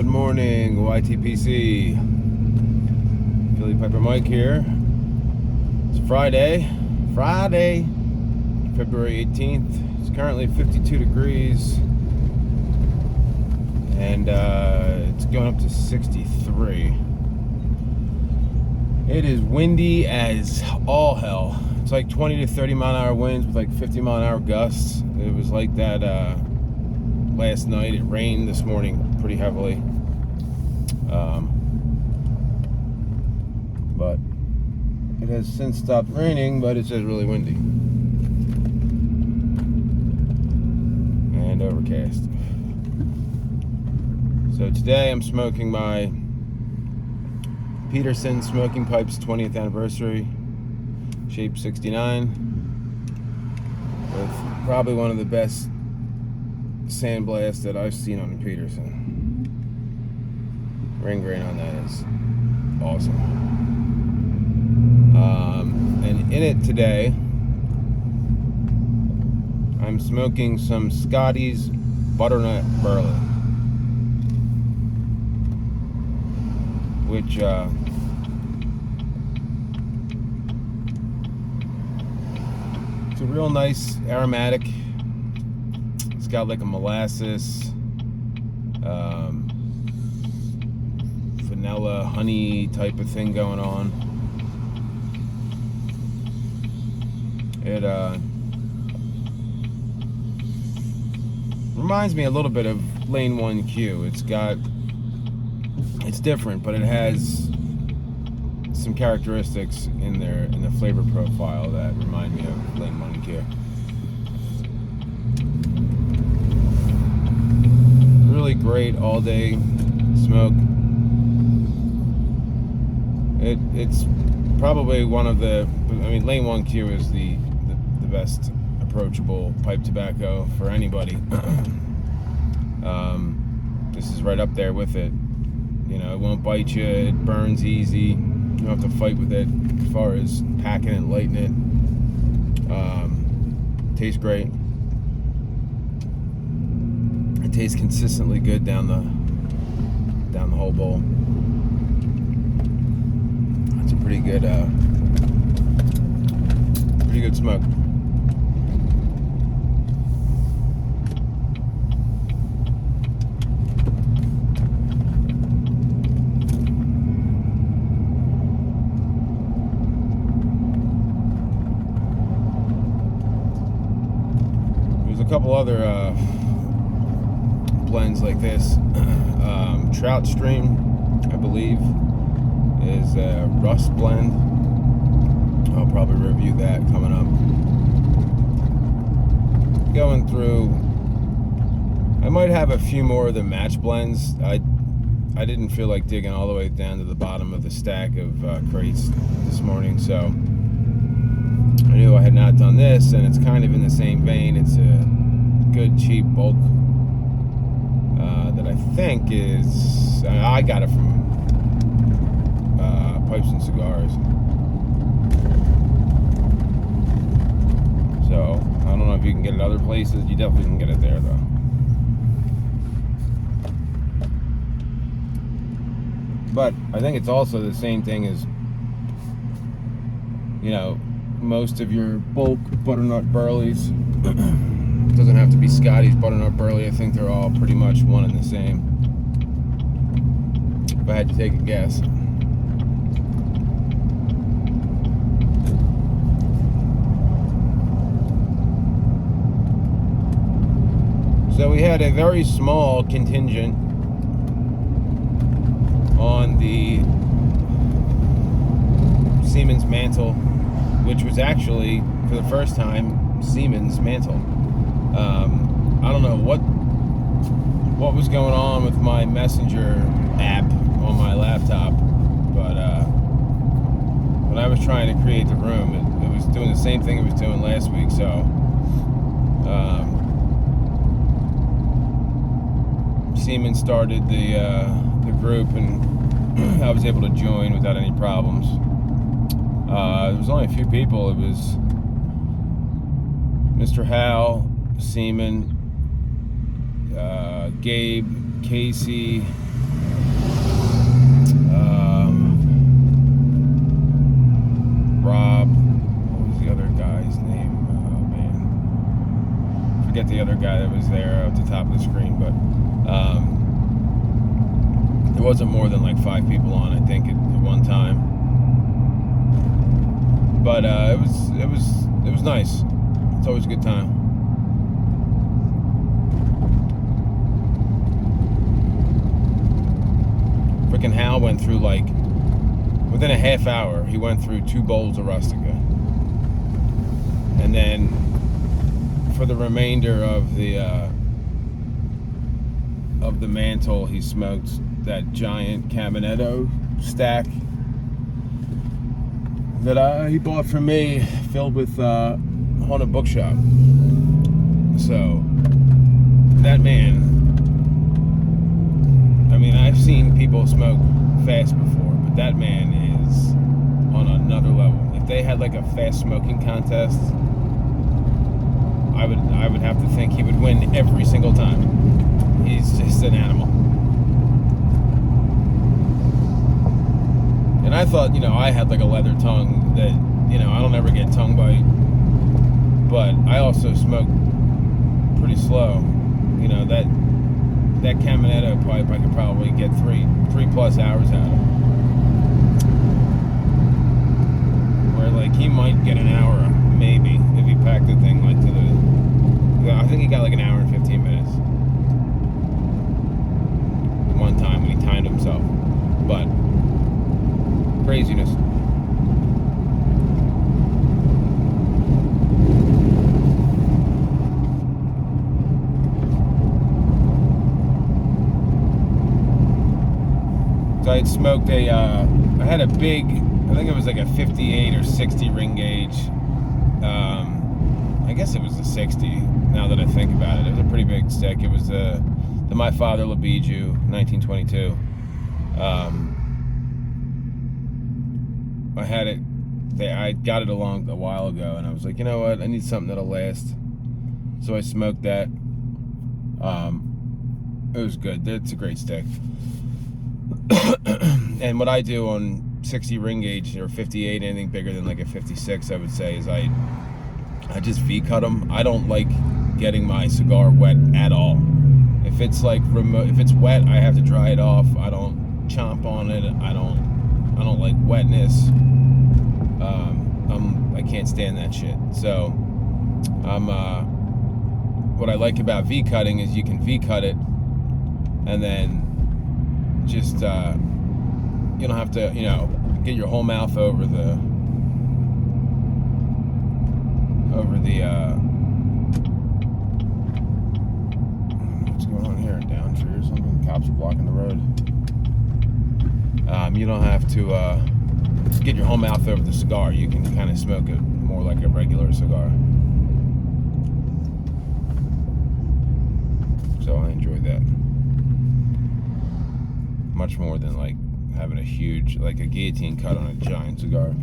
morning, YTPC. Philly Piper Mike here. It's Friday, February 18th. It's currently 52 degrees, and it's going up to 63. It is windy as all hell. It's like 20 to 30 mile an hour winds with like 50 mile an hour gusts. It was like that last night. It rained this morning pretty heavily. But it has since stopped raining, but it's just really windy and overcast. So today I'm smoking my Peterson Smoking Pipes 20th anniversary, shape 69, with probably one of the best sandblasts that I've seen on the Peterson. Ring grain on that is awesome. And in it today, I'm smoking some Scotty's Butternut Burley, which it's a real nice aromatic. It's got like a molasses, vanilla, honey type of thing going on. It reminds me a little bit of Lane 1Q. It's different, but it has some characteristics in there in the flavor profile that remind me of Lane 1Q. Really great all day smoke. It's probably one of the, Lane 1Q is the best approachable pipe tobacco for anybody. This is right up there with it. You know, it won't bite you, it burns easy, you don't have to fight with it as far as packing and lighting it. Tastes great. It tastes consistently good down the whole bowl. It's a pretty good smoke. There's a couple other blends like this. Trout Stream, I believe, is a rust blend. I'll probably review that coming up. Going through, I might have a few more of the match blends. I didn't feel like digging all the way down to the bottom of the stack of crates this morning, so I knew I had not done this, and it's kind of in the same vein. It's a good cheap bulk that I think is, I got it from Pipes and Cigars. So I don't know if you can get it other places. You definitely can get it there though. But I think it's also the same thing as, you know, most of your bulk Butternut Burleys. Doesn't have to be Scotty's Butternut Burley. I think they're all pretty much one and the same, if I had to take a guess. So we had a very small contingent on the Siemens mantle, which was actually, for the first time, Siemens mantle. I don't know what was going on with my Messenger app on my laptop, but when I was trying to create the room, it was doing the same thing it was doing last week. So Siemens started the group, and I was able to join without any problems. There was only a few people. It was Mr. Hal, Seaman, Gabe, Casey, forget the other guy that was there at the top of the screen, but there wasn't more than like 5 people on, I think, at one time. But it was nice. It's always a good time. Freaking Hal went through, like, within a half hour, he went through 2 bowls of Rustica. And then for the remainder of the mantle, he smoked that giant Caminetto stack that he bought from me, filled with Haunted Bookshop. So that man, I mean, I've seen people smoke fast before, but that man is on another level. If they had like a fast smoking contest, I would have to think he would win every single time. He's just an animal. And I thought, I had like a leather tongue that, I don't ever get tongue bite. But I also smoke pretty slow. That Caminetto pipe, I could probably get 3+ hours out of. Where like he might get an hour, maybe, if he packed the thing like to the. I think he got like an hour and 15 minutes. One time when he timed himself. But craziness. So I had smoked I had a big, I think it was like a 58 or 60 ring gauge. I guess it was a 60 now that I think about it. It was a pretty big stick. It was the My Father Labiju 1922. I had it, I got it along a while ago, and I was like, you know what, I need something that'll last. So I smoked that. It was good. It's a great stick. And what I do on 60 ring gauge or 58, anything bigger than like a 56, I would say, is I just V-cut them. I don't like getting my cigar wet at all. If it's like if it's wet, I have to dry it off. I don't chomp on it. I don't like wetness. I can't stand that shit. So what I like about V-cutting is you can V-cut it, and then just you don't have to, get your whole mouth over the what's going on here? Downshire or something? Cops are blocking the road. You don't have to get your whole mouth over the cigar. You can kind of smoke it more like a regular cigar. So I enjoy that much more than like having a huge, like a guillotine cut on a giant cigar.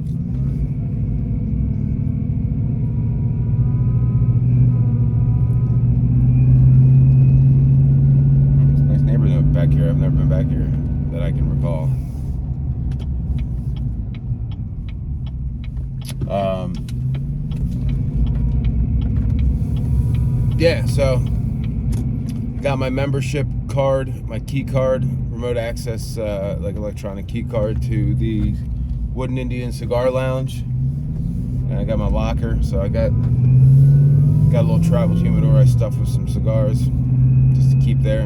It's a nice neighborhood back here. I've never been back here that I can recall. Yeah, so got my membership card, my key card, remote access, like electronic key card to the Wooden Indian Cigar Lounge, and I got my locker. So I got a little travel humidor I stuffed with some cigars just to keep there.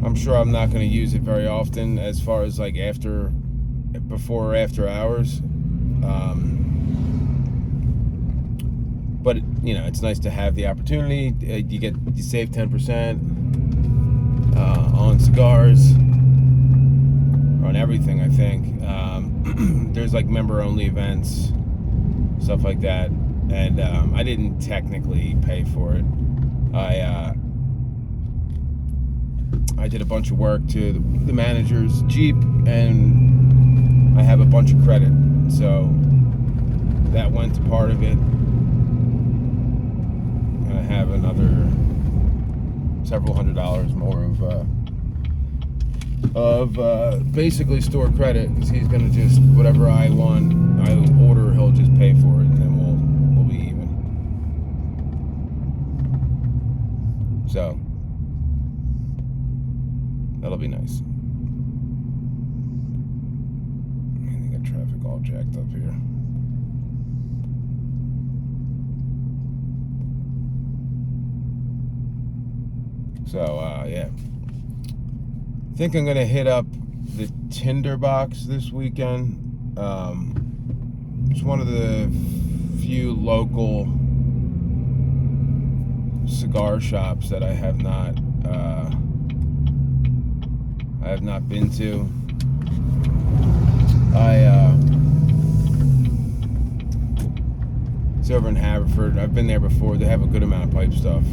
I'm sure I'm not going to use it very often as far as like before or after hours. But it's nice to have the opportunity. You save 10% on cigars, on everything, I think. There's like member-only events, stuff like that, and I didn't technically pay for it. I did a bunch of work to the manager's Jeep, and I have a bunch of credit, so that went to part of it. And I have another several $100s more of basically store credit, because he's gonna just, whatever I want, I order, he'll just pay for it, and then we'll be jacked up here. So, yeah. I think I'm going to hit up the Tinderbox this weekend. It's one of the few local cigar shops that I have not been to. It's over in Haverford. I've been there before. They have a good amount of pipe stuff.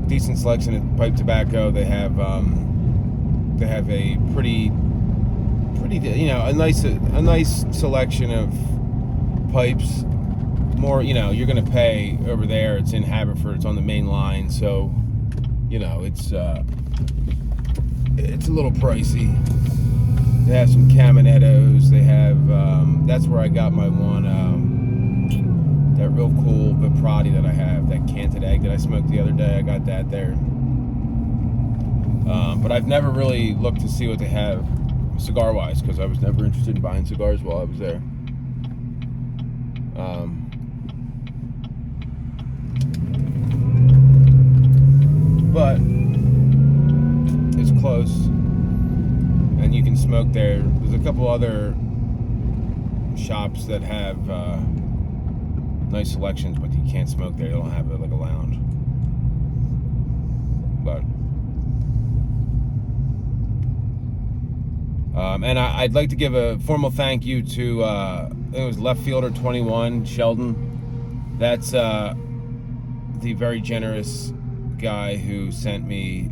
Decent selection of pipe tobacco. They have a pretty, a nice selection of pipes. More, you're gonna pay over there. It's in Haverford. It's on the main line, so it's a little pricey. They have some Caminettos. They have that's where I got my one. That real cool Viprati that I have, that canted egg that I smoked the other day. I got that there. But I've never really looked to see what they have cigar-wise, because I was never interested in buying cigars while I was there. But it's close, and you can smoke there. There's a couple other shops that have nice selections, but you can't smoke there. They don't have it like a lounge. But and I'd like to give a formal thank you to it was Left Fielder 21 Sheldon. That's the very generous guy who sent me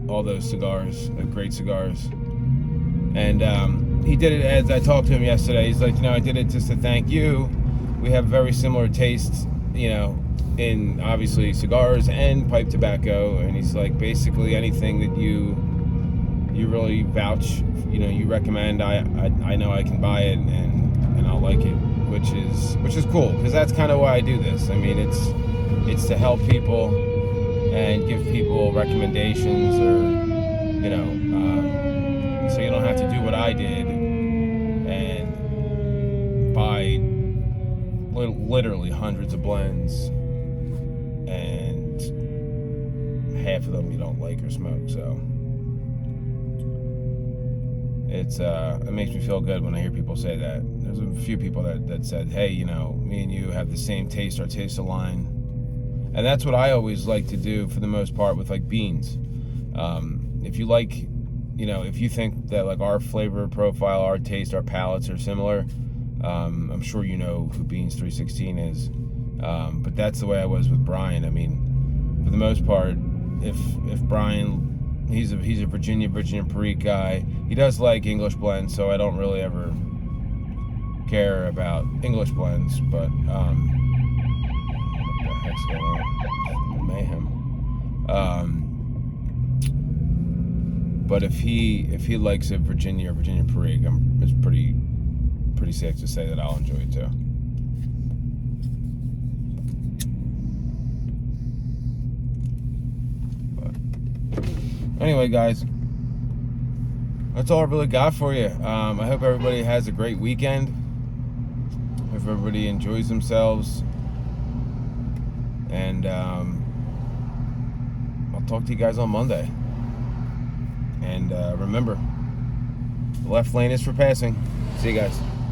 all those cigars, great cigars. And he did it as I talked to him yesterday. He's like, I did it just to thank you. We have very similar tastes, in obviously cigars and pipe tobacco. And he's like, basically anything that you really vouch, you recommend, I know I can buy it and I'll like it, which is cool, because that's kind of why I do this. I mean, it's to help people and give people recommendations, or so you don't have to do what I did and buy literally hundreds of blends, and half of them you don't like or smoke. So it makes me feel good when I hear people say that. There's a few people that said, hey, me and you have the same taste, our tastes align. And that's what I always like to do for the most part with like beans. If you like, if you think that like our flavor profile, our taste, our palates are similar, I'm sure you know who Beans 316 is. But that's the way I was with Brian. I mean, for the most part, if Brian, he's a Virginia Perique guy. He does like English blends, so I don't really ever care about English blends. But what the heck's going on? Mayhem. But if he likes a Virginia Perique, it's pretty safe to say that I'll enjoy it too. But anyway, guys, that's all I really got for you. I hope everybody has a great weekend. Hope everybody enjoys themselves. And I'll talk to you guys on Monday. And remember, the left lane is for passing. See you guys.